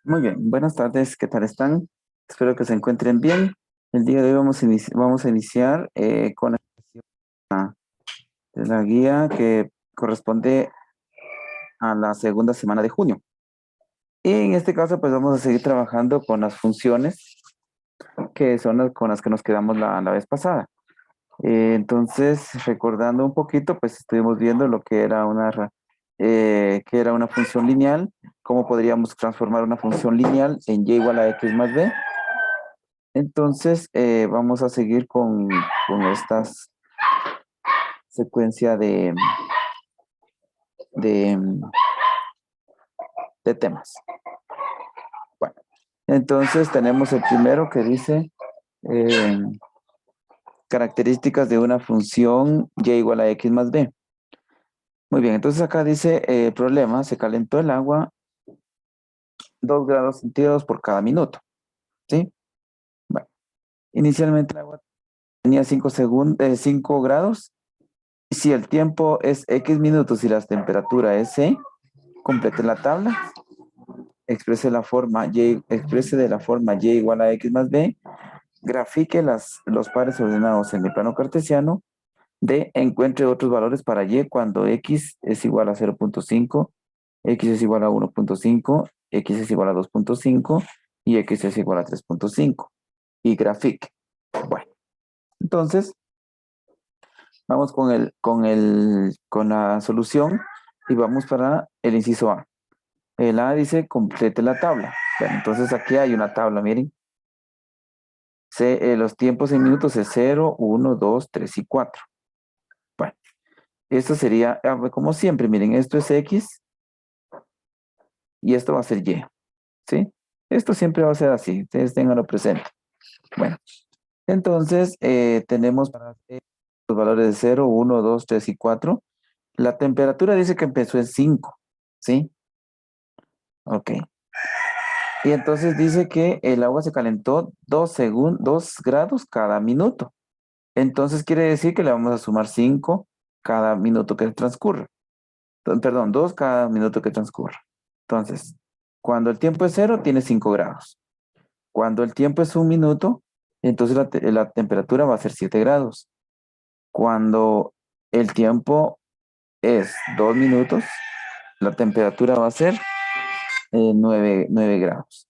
Muy bien, buenas tardes, ¿qué tal están? Espero que se encuentren bien. El día de hoy vamos a iniciar con la guía que corresponde a la segunda semana de junio. Y en este caso, pues vamos a seguir trabajando con las funciones que son con las que nos quedamos la vez pasada. Entonces, recordando un poquito, pues estuvimos viendo lo que era una función lineal, cómo podríamos transformar una función lineal en y igual a x más b. Entonces, vamos a seguir con esta secuencia de, de temas. Bueno, entonces tenemos el primero que dice eh, características de una función y igual a x más b. Muy bien, entonces acá dice problema, se calentó el agua 2 grados centígrados por cada minuto, ¿sí? Bueno, inicialmente el agua tenía 5 grados. Y si el tiempo es x minutos y la temperatura es c, complete la tabla, exprese de la forma y igual a x más b, grafique los pares ordenados en el plano cartesiano, d, encuentre otros valores para y cuando x es igual a 0.5, x es igual a 1.5, x es igual a 2.5 y x es igual a 3.5 y grafique. Bueno, entonces vamos con la solución y vamos para el inciso A. El A dice complete la tabla. Bueno, entonces aquí hay una tabla, miren. Los tiempos en minutos es 0, 1, 2, 3 y 4. Bueno, esto sería, como siempre, miren, esto es X y esto va a ser Y, ¿sí? Esto siempre va a ser así, ustedes tenganlo presente. Bueno, entonces tenemos para los valores de 0, 1, 2, 3 y 4. La temperatura dice que empezó en 5, ¿sí? Ok. Y entonces dice que el agua se calentó 2 grados cada minuto. Entonces quiere decir que le vamos a sumar 5 cada minuto que transcurra. Perdón, 2 cada minuto que transcurra. Entonces, cuando el tiempo es 0, tiene 5 grados. Cuando el tiempo es 1 minuto, entonces la temperatura va a ser 7 grados. Cuando el tiempo es 2 minutos, la temperatura va a ser 9 grados.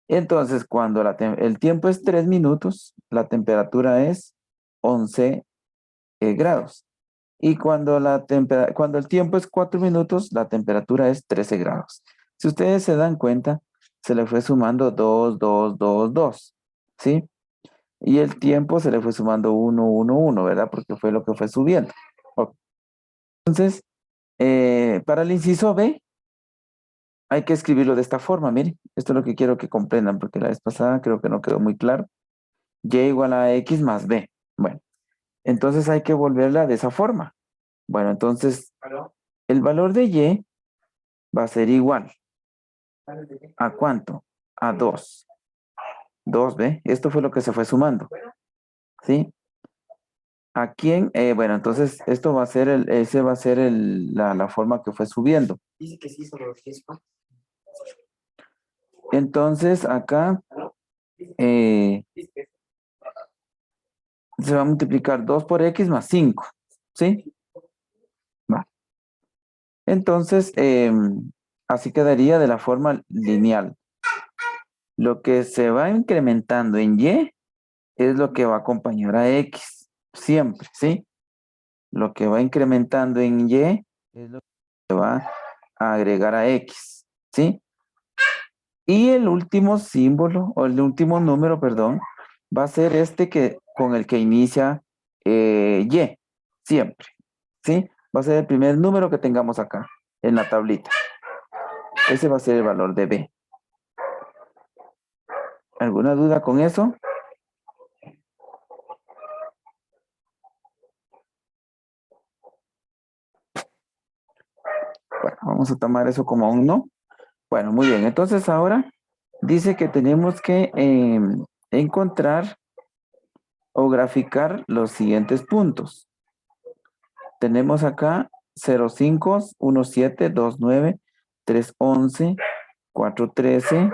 Entonces, cuando el tiempo es 3 minutos, la temperatura es 11 grados. Y cuando el tiempo es 4 minutos, la temperatura es 13 grados. Si ustedes se dan cuenta, se le fue sumando 2, 2, 2, 2, ¿sí? Y el tiempo se le fue sumando 1, 1, 1, ¿verdad? Porque fue lo que fue subiendo. Ok. Entonces, para el inciso B, hay que escribirlo de esta forma, miren. Esto es lo que quiero que comprendan, porque la vez pasada creo que no quedó muy claro. Y igual a x más b. Bueno, entonces hay que volverla de esa forma. Bueno, entonces el valor de y va a ser igual. ¿A cuánto? A 2. 2, ¿ve? Esto fue lo que se fue sumando. ¿Sí? ¿A quién? Bueno, entonces esto va a ser ese va a ser la forma que fue subiendo. Dice que sí, solo entonces acá se va a multiplicar 2 por x más 5. ¿Sí? Va. Entonces, así quedaría de la forma lineal. Lo que se va incrementando en y es lo que va a acompañar a x, siempre, ¿sí? Lo que va incrementando en y es lo que va a agregar a x, ¿sí? Y el último símbolo, o el último número, perdón, va a ser este con el que inicia y, siempre, ¿sí? Va a ser el primer número que tengamos acá, en la tablita. Ese va a ser el valor de b. ¿Alguna duda con eso? Bueno, vamos a tomar eso como un no. Bueno, muy bien. Entonces ahora dice que tenemos que encontrar o graficar los siguientes puntos. Tenemos acá 0,5, 1,7, 2,9, 3,11, 413.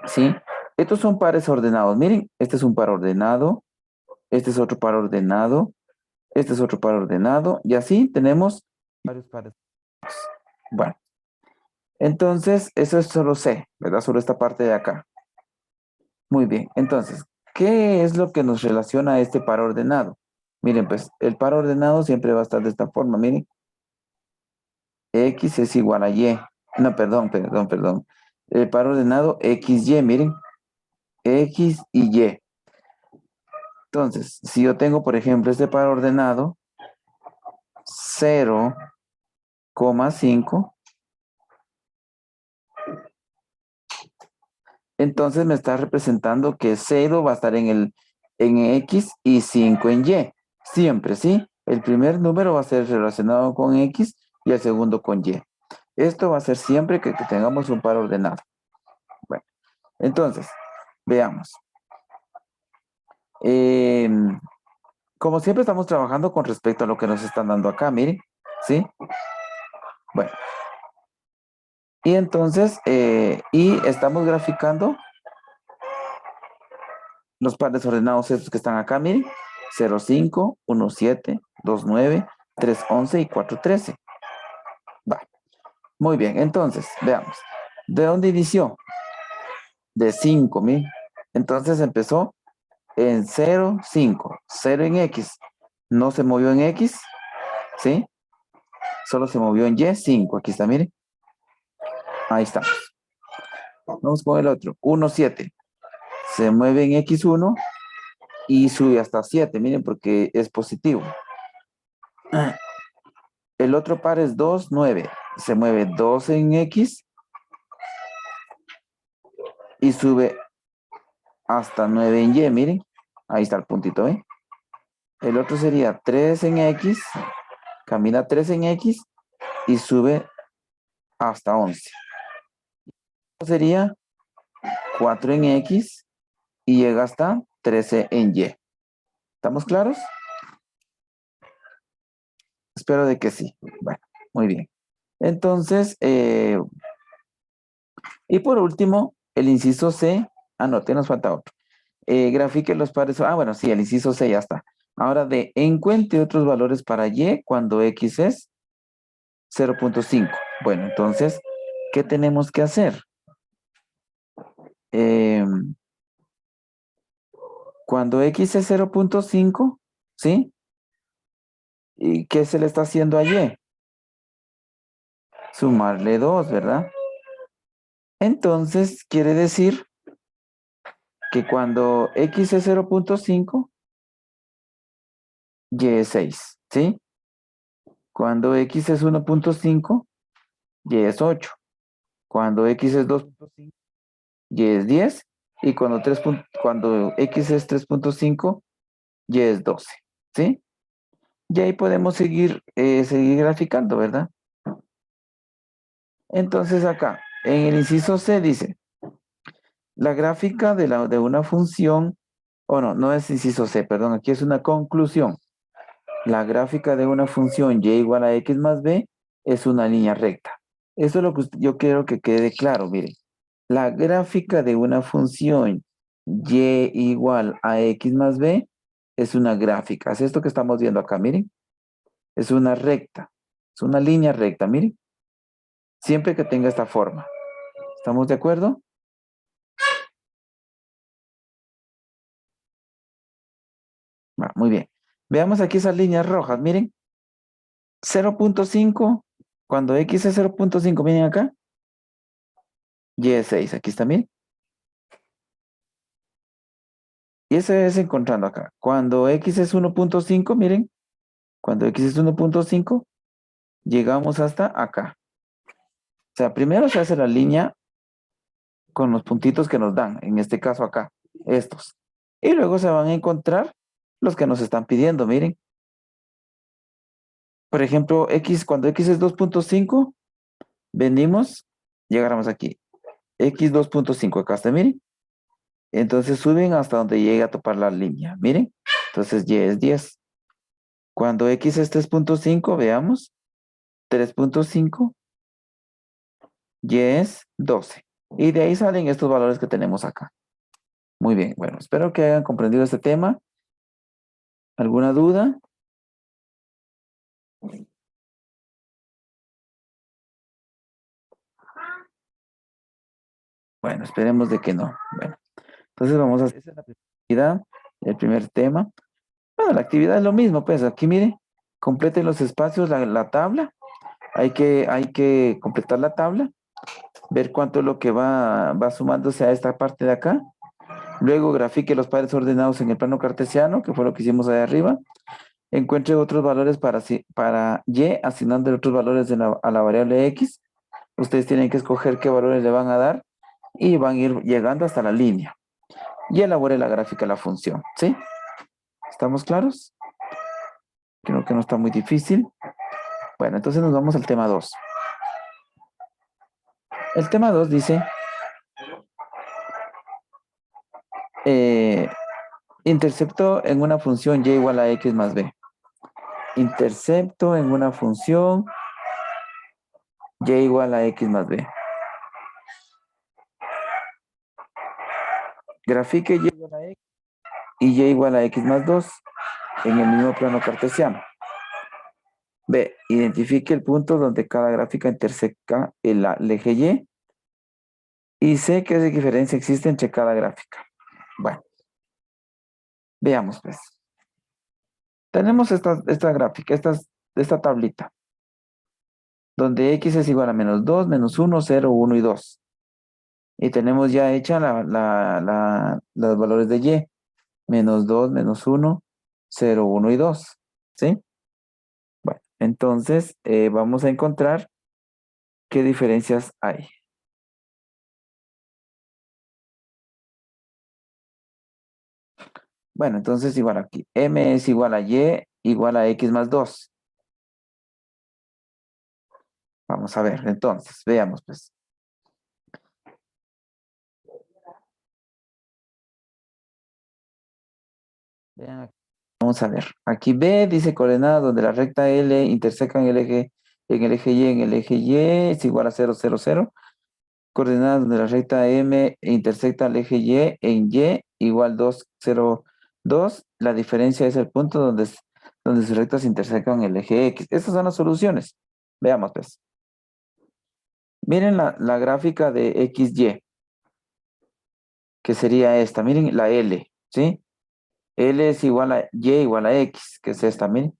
¿Sí? Estos son pares ordenados. Miren, este es un par ordenado. Este es otro par ordenado. Este es otro par ordenado. Y así tenemos varios pares. Bueno, entonces, eso es solo C, ¿verdad? Solo esta parte de acá. Muy bien. Entonces, ¿qué es lo que nos relaciona a este par ordenado? Miren, pues, el par ordenado siempre va a estar de esta forma. Miren, X es igual a Y. No, perdón. El par ordenado XY, miren. X y Y. Entonces, si yo tengo, por ejemplo, este par ordenado, 0,5, entonces me está representando que 0 va a estar en X y 5 en Y. Siempre, ¿sí? El primer número va a ser relacionado con X y el segundo con Y. Esto va a ser siempre que tengamos un par ordenado. Bueno, entonces, veamos. Como siempre estamos trabajando con respecto a lo que nos están dando acá, miren, ¿sí? Bueno, y entonces, y estamos graficando los pares ordenados estos que están acá, miren, 0,5, 1,7, 2,9, 3,11 y 4,13. Va, muy bien, entonces, veamos. ¿De dónde inició? De 5, miren. Entonces empezó en 0, 5, 0 en X. No se movió en X, ¿sí? Solo se movió en Y, 5. Aquí está, miren. Ahí está. Vamos con el otro. 1, 7. Se mueve en X1 y sube hasta 7, miren, porque es positivo. El otro par es 2, 9. Se mueve 2 en X y sube hasta 9 en Y, miren. Ahí está el puntito, ¿eh? El otro sería 3 en X, camina 3 en X y sube hasta 11. Sería 4 en X y llega hasta 13 en Y. ¿Estamos claros? Espero de que sí. Bueno, muy bien. Entonces, y por último, el inciso C. Ah, no, te nos falta otro. Grafique los pares. Ah, bueno, sí, el inciso C ya está. Ahora encuentre otros valores para Y cuando X es 0,5. Bueno, entonces, ¿qué tenemos que hacer? Cuando X es 0,5, ¿sí? ¿Y qué se le está haciendo a Y? Sumarle 2, ¿verdad? Entonces, quiere decir que cuando X es 0,5, Y es 6, ¿sí? Cuando X es 1,5, Y es 8. Cuando X es 2,5, Y es 10. Y cuando X es 3,5, Y es 12. ¿Sí? Y ahí podemos seguir graficando, ¿verdad? Entonces acá, en el inciso C dice, la gráfica de una función, o no, no es inciso C, perdón, aquí es una conclusión. La gráfica de una función y igual a x más b es una línea recta. Eso es lo que yo quiero que quede claro, miren. La gráfica de una función y igual a x más b es una gráfica. Es esto que estamos viendo acá, miren. Es una recta. Es una línea recta, miren. Siempre que tenga esta forma. ¿Estamos de acuerdo? Muy bien. Veamos aquí esas líneas rojas, miren. 0,5, cuando x es 0,5, miren acá. Y es 6, aquí está, miren. Y ese es encontrando acá. Cuando x es 1,5, miren. Cuando x es 1,5, llegamos hasta acá. O sea, primero se hace la línea con los puntitos que nos dan, en este caso acá, estos. Y luego se van a encontrar los que nos están pidiendo, miren. Por ejemplo, cuando x es 2,5, venimos, llegáramos aquí. X 2,5, acá está, miren. Entonces suben hasta donde llegue a topar la línea, miren. Entonces y es 10. Cuando x es 3,5, veamos. 3,5 Y es 12. Y de ahí salen estos valores que tenemos acá. Muy bien, bueno, espero que hayan comprendido este tema. ¿Alguna duda? Bueno, esperemos de que no. Bueno, entonces vamos a hacer esa es la primera actividad, el primer tema. Bueno, la actividad es lo mismo, pues aquí mire, completen los espacios, la tabla. Hay que completar la tabla, ver cuánto es lo que va sumándose a esta parte de acá. Luego grafique los padres ordenados en el plano cartesiano, que fue lo que hicimos ahí arriba. Encuentre otros valores para y, asignando otros valores a la variable x. Ustedes tienen que escoger qué valores le van a dar y van a ir llegando hasta la línea. Y elabore la gráfica de la función, ¿sí? ¿Estamos claros? Creo que no está muy difícil. Bueno, entonces nos vamos al tema 2. El tema 2 dice, eh, intercepto en una función y igual a x más b. Intercepto en una función y igual a x más b. Grafique y igual a x y y igual a x más 2 en el mismo plano cartesiano. B. Identifique el punto donde cada gráfica intersecta el eje Y. Y C. ¿Qué diferencia existe entre cada gráfica? Bueno, veamos pues. Tenemos esta gráfica, esta tablita, donde x es igual a -2, -1, 0, 1 y 2. Y tenemos ya hecha los valores de y. -2, -1, 0, 1 y 2. ¿Sí? Bueno, entonces vamos a encontrar qué diferencias hay. Bueno, entonces igual aquí. M es igual a y igual a x más 2. Vamos a ver, entonces, veamos pues. Vean aquí. Vamos a ver. Aquí B dice coordenada donde la recta L intersecta en el eje Y, en el eje Y es igual a 0, 0, 0. Coordenadas donde la recta M intersecta el eje Y en Y igual 2, 0, 2. La diferencia es el punto donde sus rectas intersectan el eje X. Estas son las soluciones. Veamos pues. Miren la gráfica de XY, que sería esta. Miren la L, ¿sí? L es igual a Y igual a X, que es esta, miren.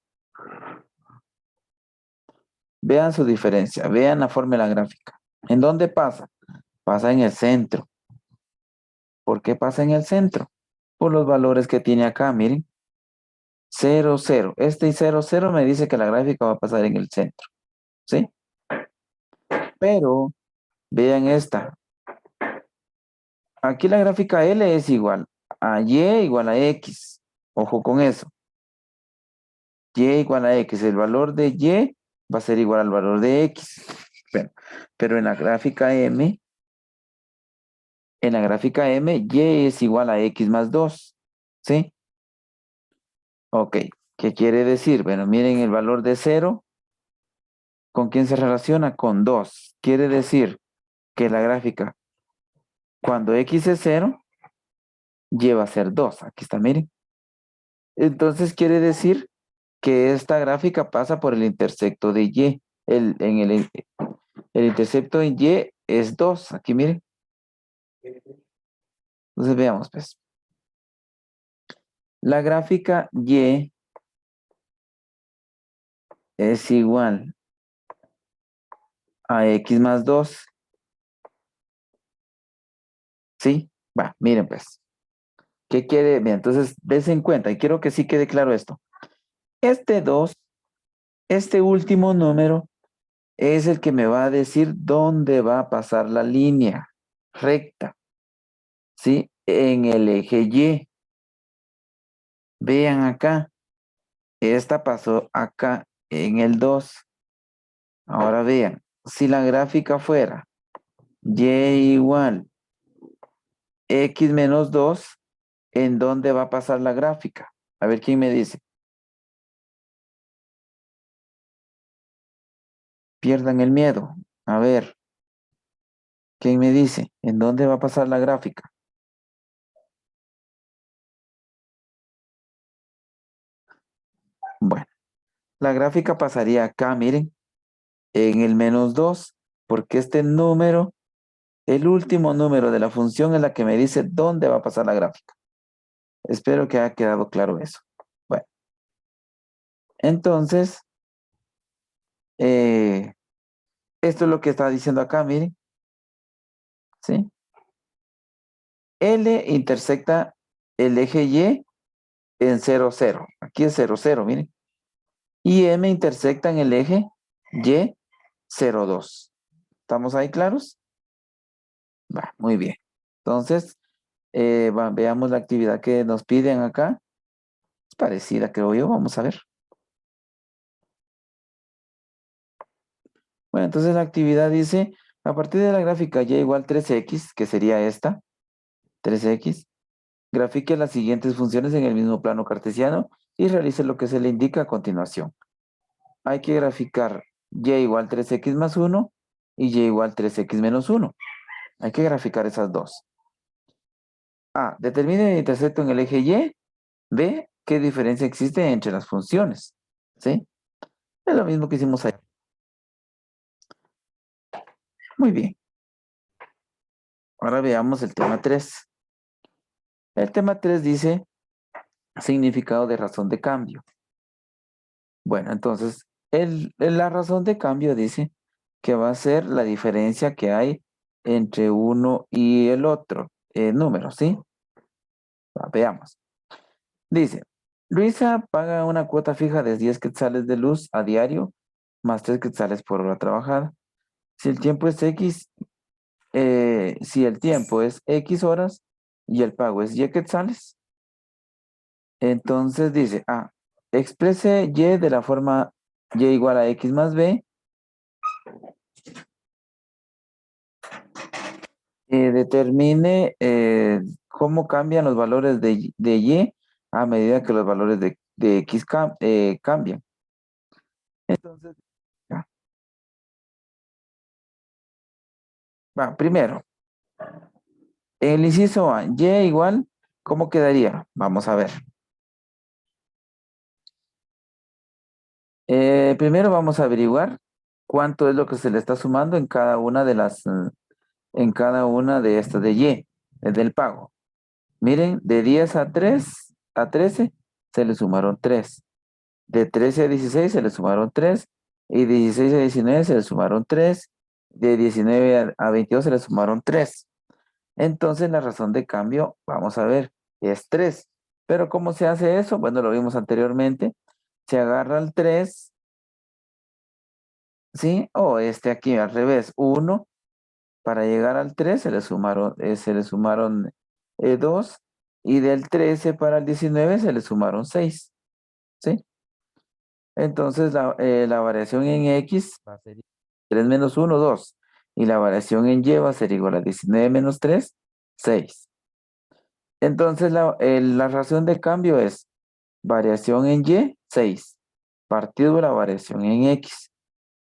Vean su diferencia, vean la forma de la gráfica. ¿En dónde pasa? Pasa en el centro. ¿Por qué pasa en el centro? Por los valores que tiene acá, miren. 0, 0. Este y 0, 0 me dice que la gráfica va a pasar en el centro, ¿sí? Pero, vean esta. Aquí la gráfica L es igual a Y igual a X. Ojo con eso. Y igual a X. El valor de Y va a ser igual al valor de X. Bueno, pero en la gráfica M, Y es igual a X más 2. ¿Sí? Ok. ¿Qué quiere decir? Bueno, miren el valor de 0. ¿Con quién se relaciona? Con 2. Quiere decir que la gráfica, cuando X es 0, lleva a ser 2. Aquí está, miren. Entonces quiere decir que esta gráfica pasa por el intersecto de Y. El intercepto en Y es 2. Aquí miren. Entonces veamos pues. La gráfica Y es igual a X más 2. ¿Sí? Va, miren pues. ¿Qué quiere? Bien, entonces des en cuenta y quiero que sí quede claro esto. Este 2, este último número, es el que me va a decir dónde va a pasar la línea recta. ¿Sí? En el eje Y. Vean acá. Esta pasó acá en el 2. Ahora vean, si la gráfica fuera Y igual X menos 2, ¿en dónde va a pasar la gráfica? A ver quién me dice. Pierdan el miedo. A ver. ¿Quién me dice? ¿En dónde va a pasar la gráfica? Bueno, la gráfica pasaría acá, miren, en el -2, porque este número, el último número de la función es la que me dice dónde va a pasar la gráfica. Espero que haya quedado claro eso. Bueno, entonces, esto es lo que está diciendo acá, miren, ¿sí? L intersecta el eje Y en 0, 0. Aquí es 0, 0, miren. Y M intersecta en el eje Y 0, 2. ¿Estamos ahí claros? Va, muy bien. Entonces, veamos la actividad que nos piden acá. Es parecida, creo yo. Vamos a ver. Bueno, entonces la actividad dice, a partir de la gráfica y igual 3x, que sería esta, 3x, grafique las siguientes funciones en el mismo plano cartesiano y realice lo que se le indica a continuación. Hay que graficar y igual 3x más 1 y y igual 3x menos 1. Hay que graficar esas dos. A. Determine el intersecto en el eje Y. B. ¿Qué diferencia existe entre las funciones? ¿Sí? Es lo mismo que hicimos ahí. Muy bien. Ahora veamos el tema 3. El tema 3 dice significado de razón de cambio. Bueno, entonces, la razón de cambio dice que va a ser la diferencia que hay entre uno y el otro número, ¿sí? Veamos. Dice, Luisa paga una cuota fija de 10 quetzales de luz a diario, más 3 quetzales por hora trabajada. Si el tiempo es X, si el tiempo es X horas y el pago es Y quetzales, entonces dice, exprese Y de la forma Y igual a X más B, determine cómo cambian los valores de Y a medida que los valores de X cambian. Entonces, ya, primero, el inciso A, Y igual, ¿cómo quedaría? Vamos a ver. Primero vamos a averiguar cuánto es lo que se le está sumando en cada una de en cada una de estas de Y, del pago. Miren, de 10 a 3 a 13 se le sumaron 3. De 13 a 16 se le sumaron 3. Y de 16 a 19 se le sumaron 3. De 19 a 22 se le sumaron 3. Entonces la razón de cambio, vamos a ver, es 3. Pero ¿cómo se hace eso? Bueno, lo vimos anteriormente. Se agarra el 3, ¿sí? O aquí al revés, 1. Para llegar al 3 se le sumaron 2. Y del 13 para el 19 se le sumaron 6. ¿Sí? Entonces la variación en X va a ser 3 menos 1, 2. Y la variación en Y va a ser igual a 19 menos 3, 6. Entonces la razón de cambio es variación en Y, 6, partido de la variación en X.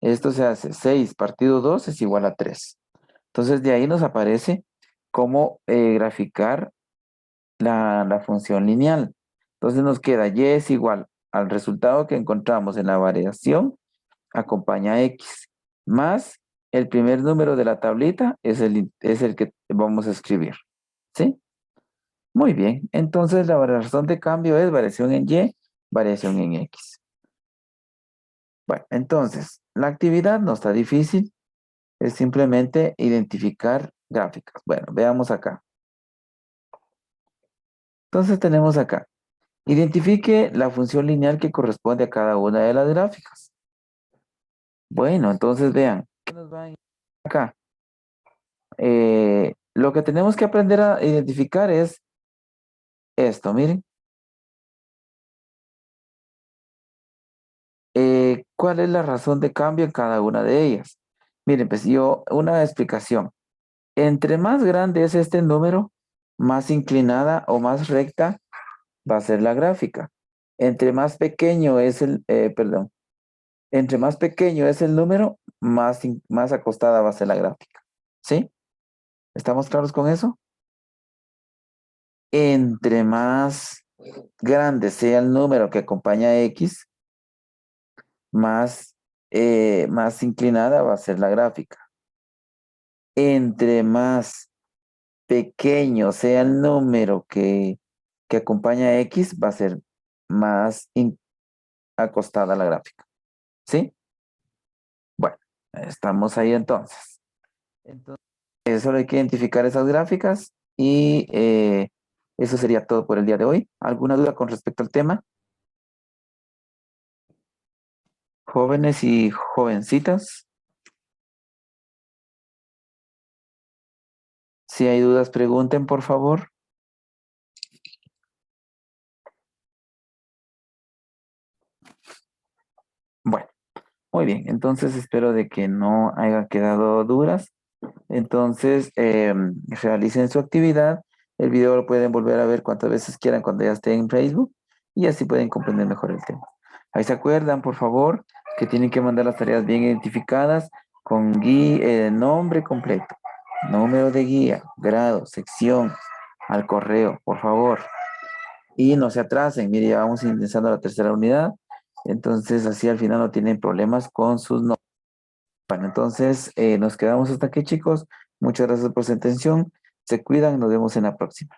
Esto se hace 6 partido 2 es igual a 3. Entonces de ahí nos aparece cómo graficar la función lineal. Entonces nos queda Y es igual al resultado que encontramos en la variación, acompaña X, más el primer número de la tablita es el que vamos a escribir. ¿Sí? Muy bien. Entonces la razón de cambio es variación en Y, variación en X. Bueno, entonces, la actividad no está difícil, es simplemente identificar gráficas. Bueno, veamos acá. Entonces tenemos acá. Identifique la función lineal que corresponde a cada una de las gráficas. Bueno, entonces vean. ¿Qué nos va a acá? Lo que tenemos que aprender a identificar es esto, miren. ¿Cuál es la razón de cambio en cada una de ellas? Miren, pues una explicación. Entre más grande es este número, más inclinada o más recta va a ser la gráfica. Entre más pequeño es perdón, entre más pequeño es el número, más acostada va a ser la gráfica. ¿Sí? ¿Estamos claros con eso? Entre más grande sea el número que acompaña a X, más inclinada va a ser la gráfica. Entre más pequeño sea el número que acompaña a X, va a ser más acostada la gráfica. ¿Sí? Bueno, estamos ahí entonces. Entonces, solo hay que identificar esas gráficas y eso sería todo por el día de hoy. ¿Alguna duda con respecto al tema? Jóvenes y jovencitas, si hay dudas, pregunten, por favor. Bueno, muy bien. Entonces espero de que no haya quedado dudas. Entonces, realicen su actividad. El video lo pueden volver a ver cuantas veces quieran cuando ya esté en Facebook y así pueden comprender mejor el tema. Ahí se acuerdan, por favor, que tienen que mandar las tareas bien identificadas con guía, nombre completo, número de guía, grado, sección, al correo, por favor. Y no se atrasen, mire, ya vamos ingresando a la tercera unidad, entonces así al final no tienen problemas con sus nombres. Bueno, entonces nos quedamos hasta aquí, chicos. Muchas gracias por su atención. Se cuidan, nos vemos en la próxima.